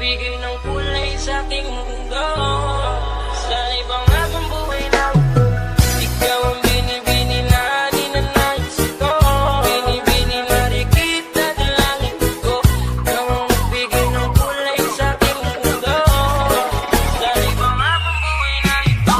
magbigay ng kulay sa aking mundo. Sana'y pangakong buhay na ikaw ang binibini na ninanais ko. Binibini na rin kita ng langit ko. Ikaw ang magbigay ng kulay sa aking mundo. Sana'y pangakong buhay na ito.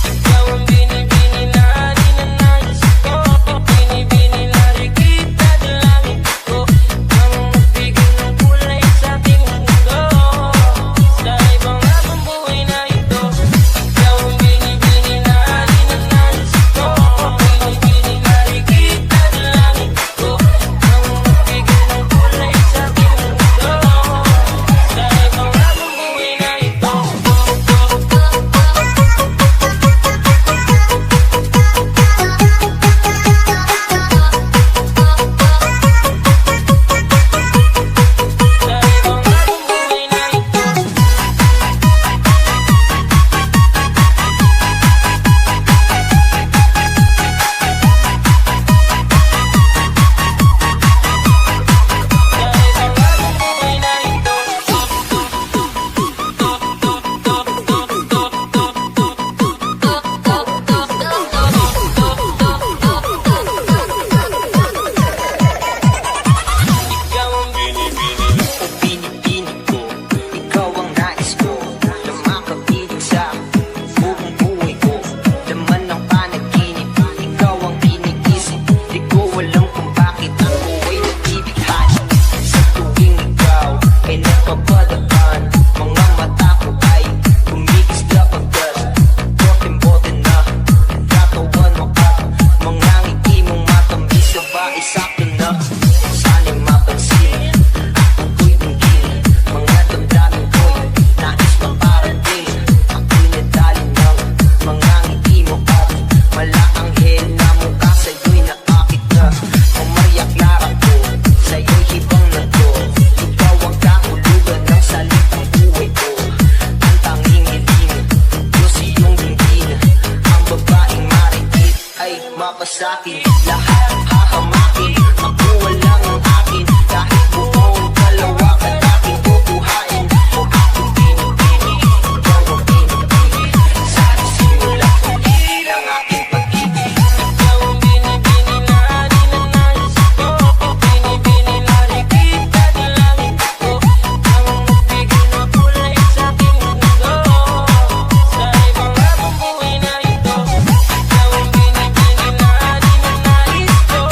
Ikaw ang binibini na ninanais ko. Binibini na rin kita ng langit ko. Ikaw ang magbigay ng kulay sa aking mundo. Sana'y pangakong buhay na ito. Ikaw ang binibini na ninanais ko. Binibini na rin kita ng langit ko. Ikaw ang magbigay ng kulay sa aking mundo. Sana'y pangakong buhay na ito. Ikaw ang binibini ko, ikaw ang nais ko, na makapiling sa buong buhay ko. Laman ng panaginip, ikaw ang iniisip. Di ko alam kung bakit ako ay nagbibighani. Sa tuwing ikaw ay napapadaan, mga mata ko ay kumikisla pagkat bote-bote na katawan mo at mga ngiti mong matamis. Sabay sakto na sana'y mapansin. Ako'y tingin, mga damdamin ko'y nais maparating. Ako'y nadali ng mga ngiti mo at malaanghel na mukha sa'yo'y nakakit na. Umayak lara ko, sa'yo'y hibang na to. Ikaw ang kahulugan ng salitang buhay ko. Ang tanging hiling, Diyos iyong dinggin. Ang babaeng marikit ay mapasakin. Lahat hahamakin, ako walang ang akin. Kahit buong kalawak at aking kukuhain. O aking binibini, ikaw ang binibini. Sa simula huli ng aking pag-ibig. Ikaw ang binibini na ninanais ko. Binibini na rin kita ng langit ko. Ikaw ang magbigay ng kulay sa aking mundo. Sana'y pangakong buhay na ito. Ikaw ang binibini na ninanais ko.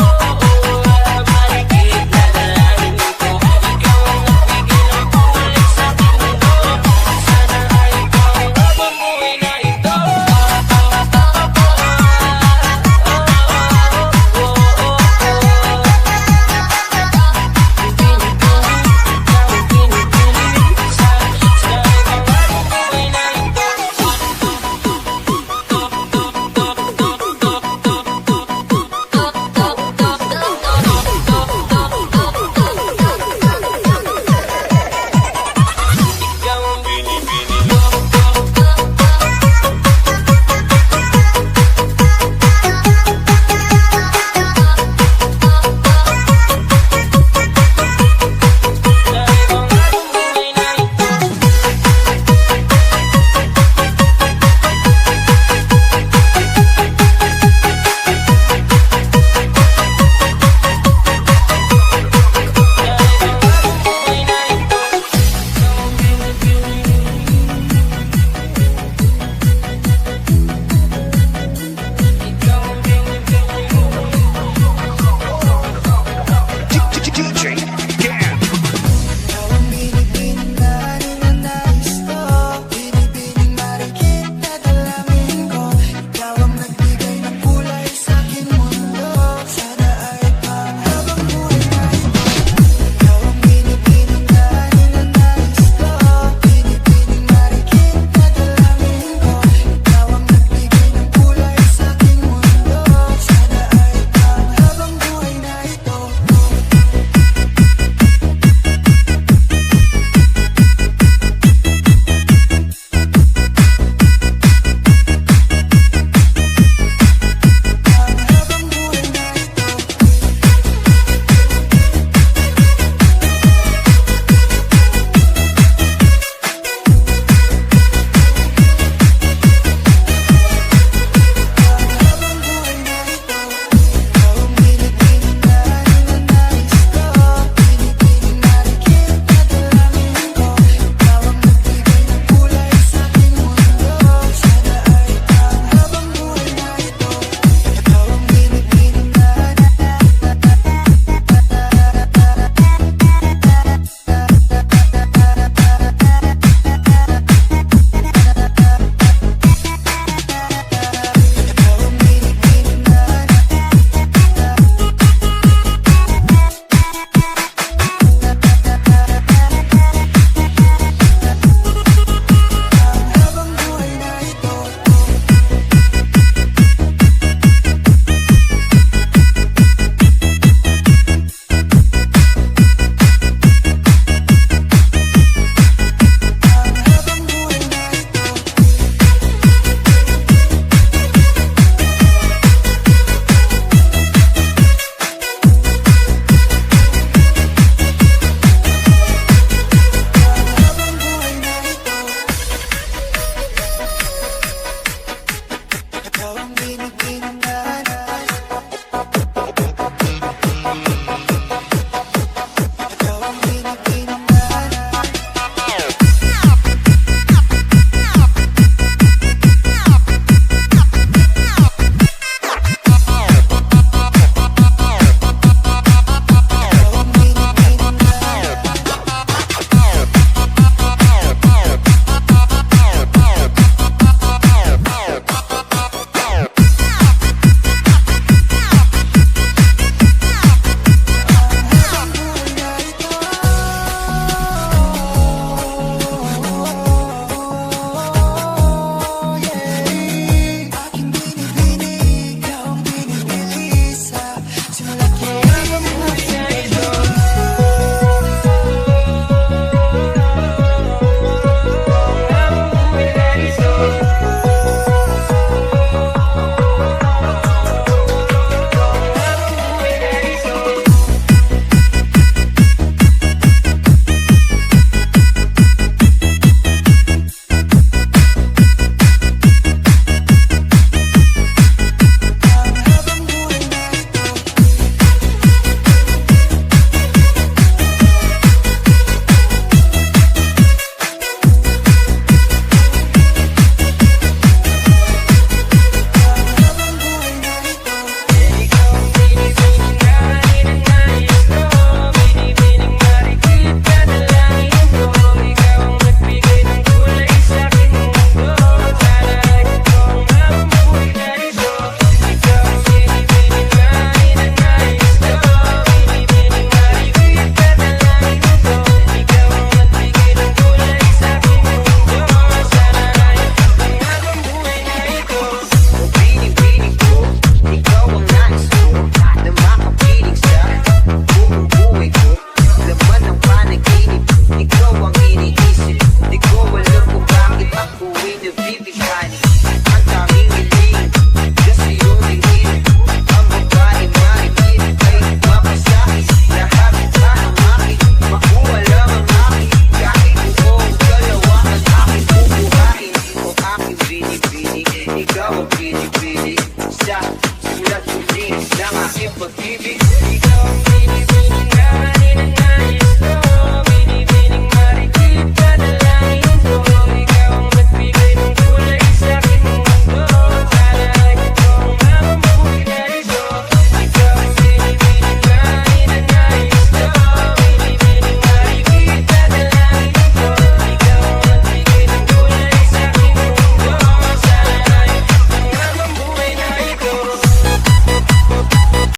pag-ibig